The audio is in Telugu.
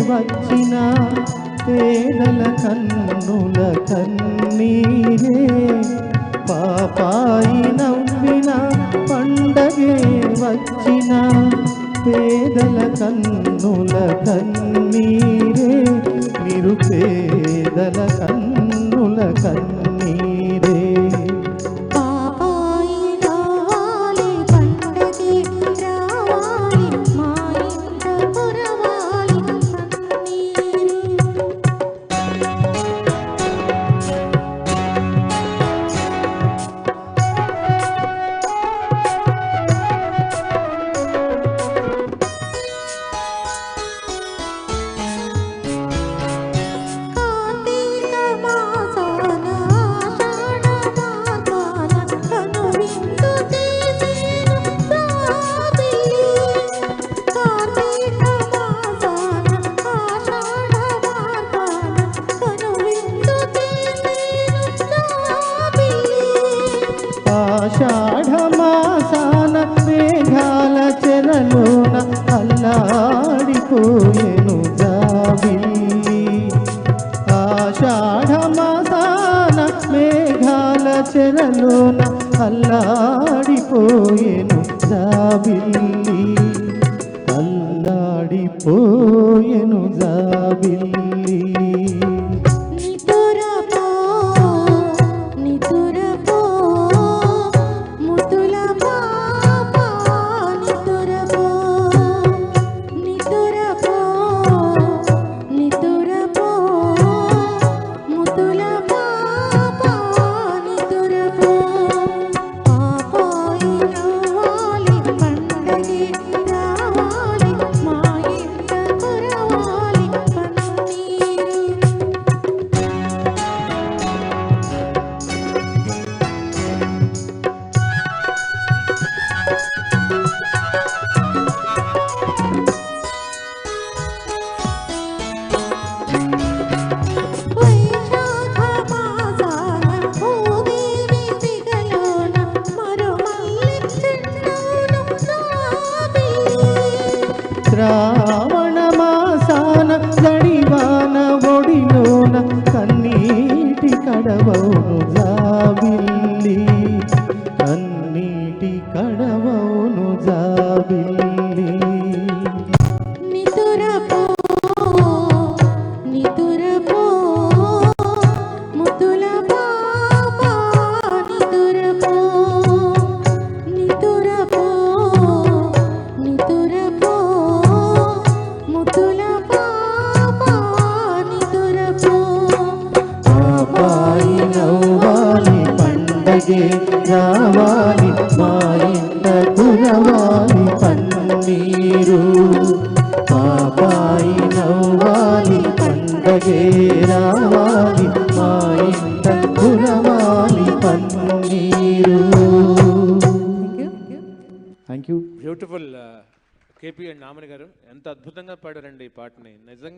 వచ్చిన పేదల కన్నుల కన్నీరే పాపాయి నవ్విన పండగే వచ్చిన పేదల కన్నుల కన్నీరే నిరుపేదల కన్నుల కన్నీరే ఆషాఢమాసాన మేఘాల చెరలోన అల్లాడిపోయెను జాబిల్లి ఆషాఢమాసాన మేఘాల చెరలోన అల్లాడిపోయెను జాబిల్లి అల్లాడిపోయెను జాబిల్లి శ్రావణ మాసాన జడివాన ఒడిలోన కన్నీటి కడవౌను జాబిల్లి కన్నీటి కడవౌను జాబిల్లి నితురపో నితురపో ముతుల పాపా నితురపో నితురపో నితురపో ముతుల పాపా నితురపో పాపాయి నవ్వాలి పండగే రావాలి మా ఇంట కురవాలి పన్నీరు పాపాయి నవ్వాలి పండగే రావాలి మా ఇంట కురవాలి పన్నీరు. Thank you. Beautiful KP and Namani garu ఎంత అద్భుతంగా పాడారండి ఈ పాటని నిజంగా.